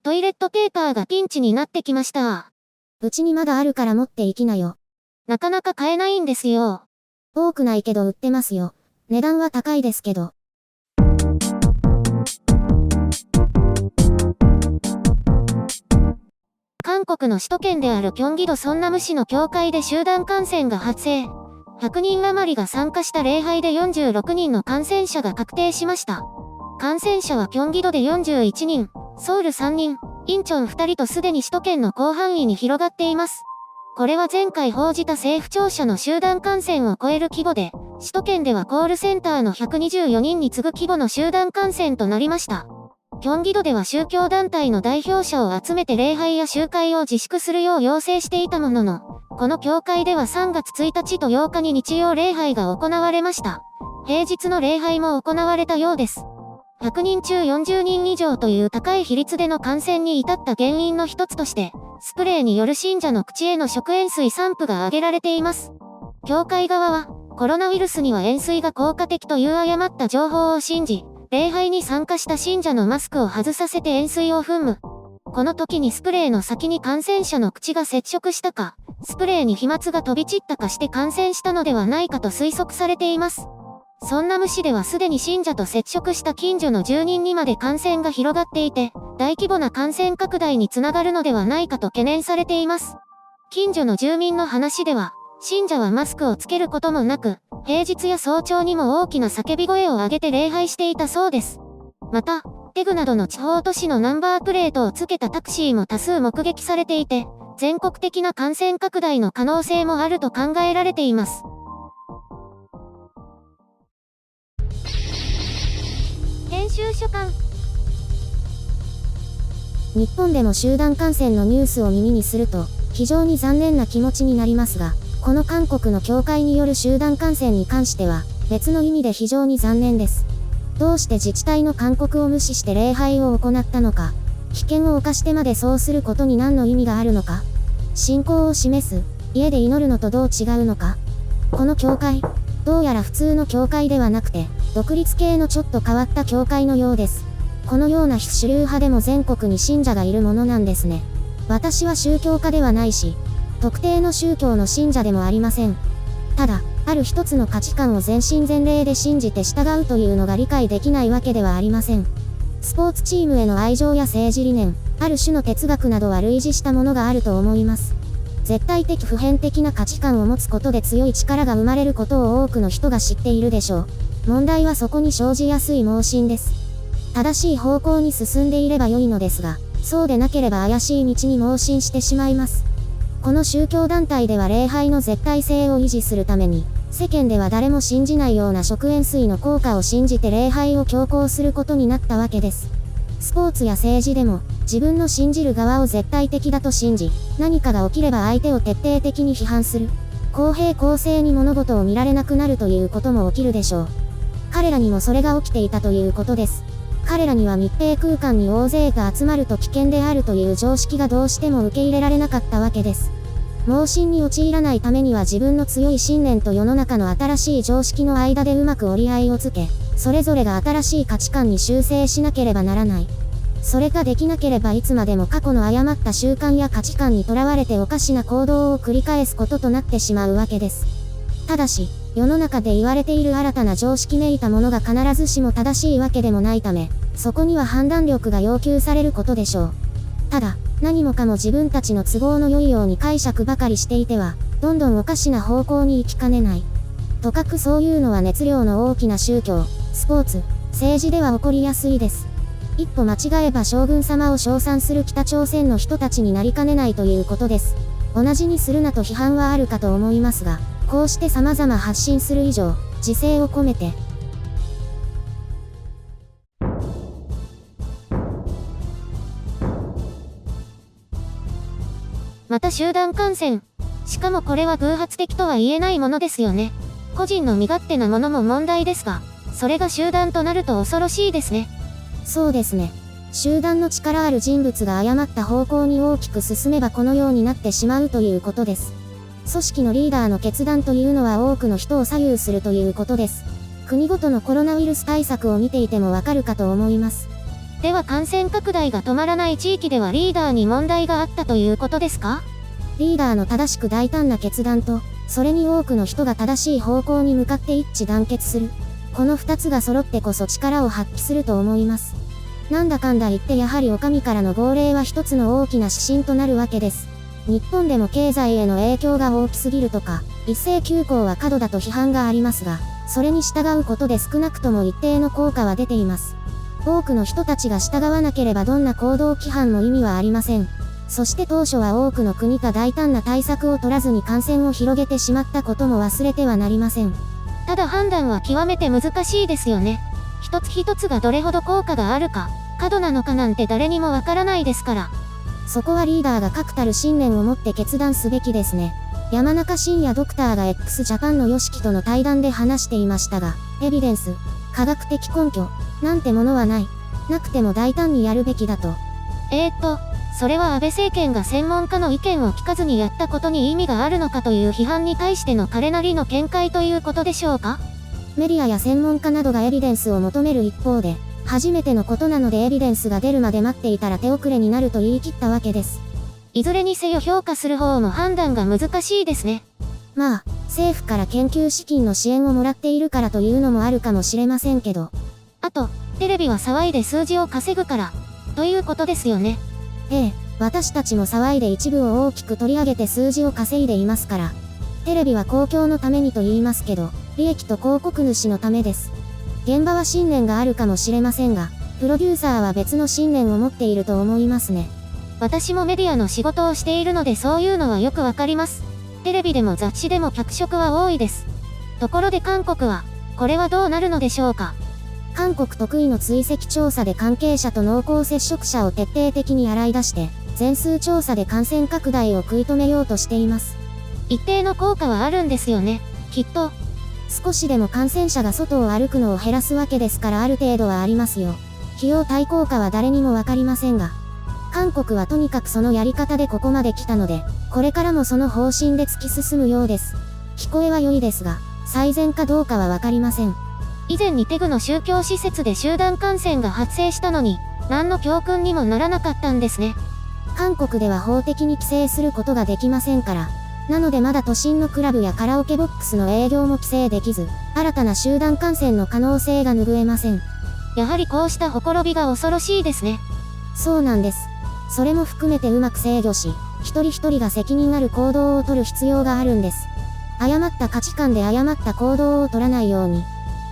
トイレットペーパーがピンチになってきました。うちにまだあるから持っていきなよ。なかなか買えないんですよ。多くないけど売ってますよ。値段は高いですけど。韓国の首都圏であるキョンギ道ソンナム市の教会で集団感染が発生。100人余りが参加した礼拝で46人の感染者が確定しました。感染者はキョンギ道で41人、ソウル3人、インチョン2人とすでに首都圏の広範囲に広がっています。これは前回報じた政府庁舎の集団感染を超える規模で、首都圏ではコールセンターの124人に次ぐ規模の集団感染となりました。キョンギ道では宗教団体の代表者を集めて礼拝や集会を自粛するよう要請していたものの、この教会では3月1日と8日に日曜礼拝が行われました。平日の礼拝も行われたようです。100人中40人以上という高い比率での感染に至った原因の一つとして、スプレーによる信者の口への食塩水散布が挙げられています。教会側は、コロナウイルスには塩水が効果的という誤った情報を信じ、礼拝に参加した信者のマスクを外させて塩水を噴霧。この時にスプレーの先に感染者の口が接触したか、スプレーに飛沫が飛び散ったかして感染したのではないかと推測されています。ソンナム市ではすでに信者と接触した近所の住人にまで感染が広がっていて、大規模な感染拡大につながるのではないかと懸念されています。近所の住民の話では、信者はマスクをつけることもなく、平日や早朝にも大きな叫び声を上げて礼拝していたそうです。また、テグなどの地方都市のナンバープレートをつけたタクシーも多数目撃されていて、全国的な感染拡大の可能性もあると考えられています。編集所官。日本でも集団感染のニュースを耳にすると、非常に残念な気持ちになりますが、この韓国の教会による集団感染に関しては、別の意味で非常に残念です。どうして自治体の勧告を無視して礼拝を行ったのか、危険を冒してまでそうすることに何の意味があるのか、信仰を示す、家で祈るのとどう違うのか。この教会、どうやら普通の教会ではなくて、独立系のちょっと変わった教会のようです。このような非主流派でも全国に信者がいるものなんですね。私は宗教家ではないし、特定の宗教の信者でもありません。ただ、ある一つの価値観を全身全霊で信じて従うというのが理解できないわけではありません。スポーツチームへの愛情や政治理念、ある種の哲学などは類似したものがあると思います。絶対的普遍的な価値観を持つことで強い力が生まれることを多くの人が知っているでしょう。問題はそこに生じやすい盲信です。正しい方向に進んでいれば良いのですが、そうでなければ怪しい道に盲信してしまいます。この宗教団体では礼拝の絶対性を維持するために、世間では誰も信じないような食塩水の効果を信じて礼拝を強行することになったわけです。スポーツや政治でも、自分の信じる側を絶対的だと信じ、何かが起きれば相手を徹底的に批判する。公平公正に物事を見られなくなるということも起きるでしょう。彼らにもそれが起きていたということです。彼らには密閉空間に大勢が集まると危険であるという常識がどうしても受け入れられなかったわけです。盲信に陥らないためには自分の強い信念と世の中の新しい常識の間でうまく折り合いをつけ、それぞれが新しい価値観に修正しなければならない。それができなければいつまでも過去の誤った習慣や価値観にとらわれておかしな行動を繰り返すこととなってしまうわけです。ただし、世の中で言われている新たな常識めいたものが必ずしも正しいわけでもないため、そこには判断力が要求されることでしょう。ただ、何もかも自分たちの都合の良いように解釈ばかりしていては、どんどんおかしな方向に行きかねない。とかくそういうのは熱量の大きな宗教、スポーツ、政治では起こりやすいです。一歩間違えば将軍様を称賛する北朝鮮の人たちになりかねないということです。同じにするなと批判はあるかと思いますが、こうして様々発信する以上、自制を込めて。また集団感染。しかもこれは偶発的とは言えないものですよね。個人の身勝手なものも問題ですが、それが集団となると恐ろしいですね。そうですね。集団の力ある人物が誤った方向に大きく進めばこのようになってしまうということです。組織のリーダーの決断というのは多くの人を左右するということです。国ごとのコロナウイルス対策を見ていてもわかるかと思います。では感染拡大が止まらない地域ではリーダーに問題があったということですか？リーダーの正しく大胆な決断と、それに多くの人が正しい方向に向かって一致団結する。この2つが揃ってこそ力を発揮すると思います。なんだかんだ言ってやはりお上からの号令は一つの大きな指針となるわけです。日本でも経済への影響が大きすぎるとか、一斉休校は過度だと批判がありますが、それに従うことで少なくとも一定の効果は出ています。多くの人たちが従わなければどんな行動規範も意味はありません。そして当初は多くの国が大胆な対策を取らずに感染を広げてしまったことも忘れてはなりません。ただ判断は極めて難しいですよね。一つ一つがどれほど効果があるか、過度なのかなんて誰にもわからないですから。そこはリーダーが確たる信念を持って決断すべきですね。山中伸也ドクターが x ジャパンの YOSHIKI との対談で話していましたが、エビデンス、科学的根拠、なんてものはない。なくても大胆にやるべきだと。それは安倍政権が専門家の意見を聞かずにやったことに意味があるのかという批判に対しての彼なりの見解ということでしょうか？メディアや専門家などがエビデンスを求める一方で、初めてのことなのでエビデンスが出るまで待っていたら手遅れになると言い切ったわけです。いずれにせよ評価する方も判断が難しいですね。まあ、政府から研究資金の支援をもらっているからというのもあるかもしれませんけど。あと、テレビは騒いで数字を稼ぐから、ということですよね。ええ、私たちも騒いで一部を大きく取り上げて数字を稼いでいますから。テレビは公共のためにと言いますけど、利益と広告主のためです。現場は信念があるかもしれませんが、プロデューサーは別の信念を持っていると思いますね。私もメディアの仕事をしているのでそういうのはよくわかります。テレビでも雑誌でも脚色は多いです。ところで韓国は、これはどうなるのでしょうか？韓国得意の追跡調査で関係者と濃厚接触者を徹底的に洗い出して、全数調査で感染拡大を食い止めようとしています。一定の効果はあるんですよね、きっと。少しでも感染者が外を歩くのを減らすわけですからある程度はありますよ。費用対効果は誰にもわかりませんが。韓国はとにかくそのやり方でここまで来たので、これからもその方針で突き進むようです。聞こえは良いですが、最善かどうかはわかりません。以前にテグの宗教施設で集団感染が発生したのに、何の教訓にもならなかったんですね。韓国では法的に規制することができませんから。なのでまだ都心のクラブやカラオケボックスの営業も規制できず、新たな集団感染の可能性が拭えません。やはりこうしたほころびが恐ろしいですね。そうなんです。それも含めてうまく制御し、一人一人が責任ある行動をとる必要があるんです。誤った価値観で誤った行動を取らないように。